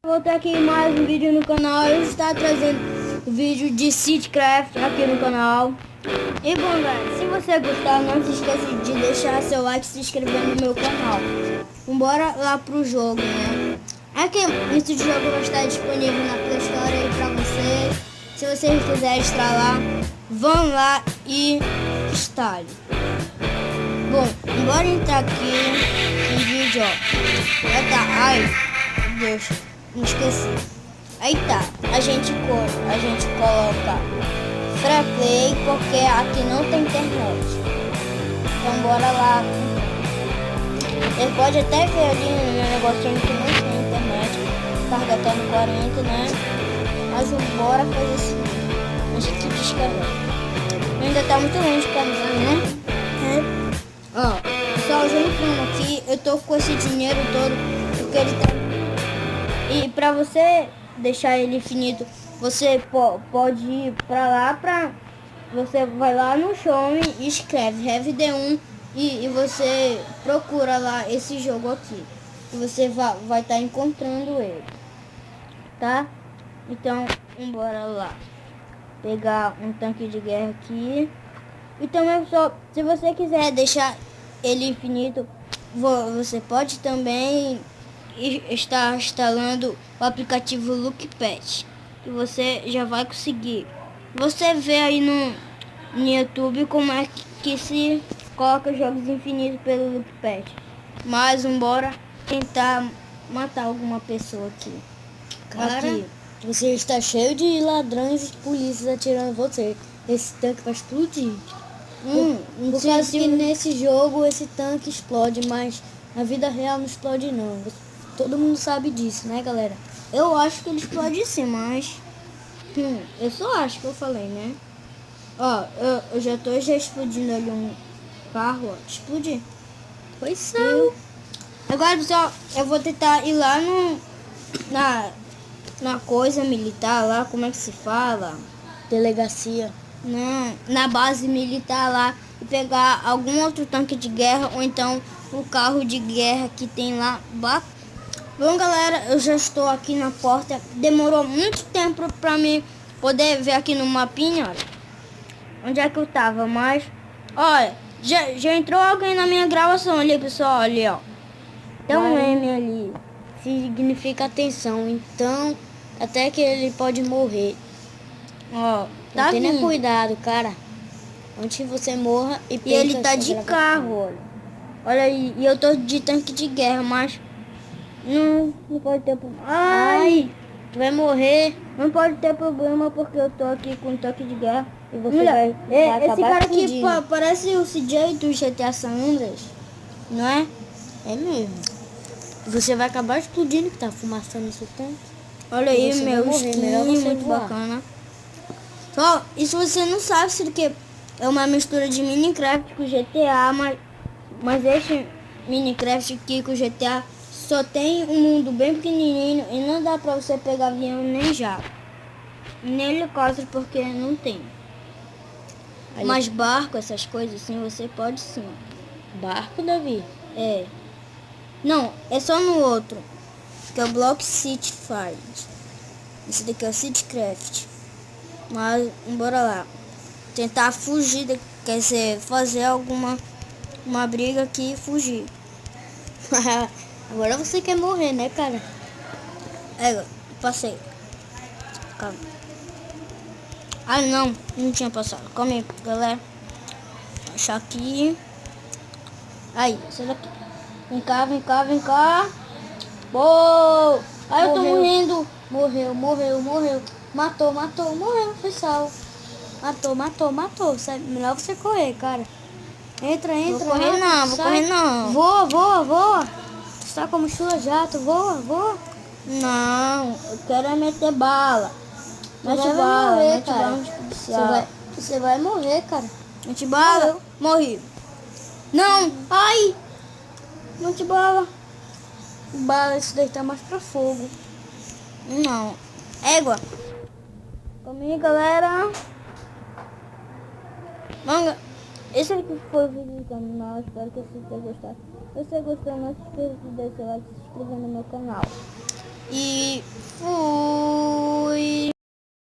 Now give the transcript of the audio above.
Voltar aqui mais um vídeo no canal. Eu estou trazendo vídeo de Seedcraft aqui no canal. E bom, galera, se você gostar, não se esqueça de deixar seu like e se inscrever no meu canal. Vambora lá pro jogo, né? Aqui, esse jogo vai estar disponível na Play Store aí pra vocês. Se vocês quiserem instalar, vão lá e instale. Bom, bora entrar aqui no vídeo, ó. Já tá. Ai, meu Deus. Não esqueci. Aí tá, a gente coloca free play porque aqui não tem internet. Então bora lá. Ele pode até ver ali no meu negocinho que não tem internet. Carga até no 40, né? Mas bora fazer assim. A gente descarrega. Ainda tá muito longe de carregar, né? Ó, pessoal, já entrando aqui, eu tô com esse dinheiro todo porque ele tá. E para você deixar ele infinito, você pode ir para lá, você vai lá no show e escreve Heavy D1 e você procura lá esse jogo aqui. E você vai estar encontrando ele, tá? Então, bora lá. Pegar um tanque de guerra aqui. E também, pessoal, se você quiser deixar ele infinito, você pode também está instalando o aplicativo Lookpad, que você já vai conseguir. Você vê aí no YouTube como é que se coloca jogos infinitos pelo Lookpad. Mas bora tentar matar alguma pessoa aqui. Cara, aqui. Você está cheio de ladrões e polícias atirando você. Esse tanque vai explodir. Por causa que nesse jogo esse tanque explode, mas na vida real não explode não. Todo mundo sabe disso, né, galera? Eu acho que ele explode sim, mas eu só acho que eu falei, né? Ó, eu já tô explodindo ali um carro, ó. Explodir. Pois são. Agora, pessoal, eu vou tentar ir lá na coisa militar lá, como é que se fala? Delegacia. Na base militar lá e pegar algum outro tanque de guerra ou então um carro de guerra que tem lá. Bom, galera, eu já estou aqui na porta. Demorou muito tempo pra mim poder ver aqui no mapinha, olha. Onde é que eu tava, mas... Olha, já entrou alguém na minha gravação ali, pessoal, ali, ó. Tem um M ali. Significa atenção, então até que ele pode morrer. Ó, tá Tenha vindo. cuidado, cara. Antes que você morra e ele tá de carro, olha. Olha aí, e eu tô de tanque de guerra, mas... Não pode ter problema. Ai, tu vai morrer. Não pode ter problema porque eu tô aqui com tanque de guerra. E você vai esse acabar cara aqui explodindo. parece o CJ do GTA San Andreas, não é? É mesmo. Você vai acabar explodindo que tá fumaçando isso tanto. Olha aí, Você meu vai morrer, skin, melhor você muito voar. bacana. Só, e se você não sabe, isso que é uma mistura de Minecraft com GTA, mas esse Minecraft aqui com GTA só tem um mundo bem pequenininho e não dá pra você pegar avião nem jato, nem helicóptero porque não tem. Ali. Mas barco, essas coisas assim, você pode sim. Barco, Davi? É. Não, é só no outro. Que é o Block City Fight. Esse daqui é o Seedcraft. Mas, bora lá. Tentar fugir, quer dizer, fazer uma briga aqui e fugir. Agora você quer morrer, né, cara? É, passei. Calma. Ah, não tinha passado. Calma aí, galera. Achar aqui. Aí, essa daqui. Vem cá, vem cá, vem cá. Boa! Ai, eu tô morrendo. Morreu. Matou, morreu, foi salvo. Matou. Melhor você correr, cara. Entra. Vou correr não. Voa. Você tá como chula jato, voa. Não, eu quero é meter bala. Mete vai bala, morrer, mete cara. bala no policial. Você vai morrer, cara. Mete bala, morri. Não, ai. Mete bala. Bala, isso daí tá mais pra fogo. Não, égua. Comigo, galera. Manga. Esse aqui foi o vídeo do canal. Espero que vocês tenham gostado. Se você gostou, não se esqueça de deixar seu like e se inscrever no meu canal. E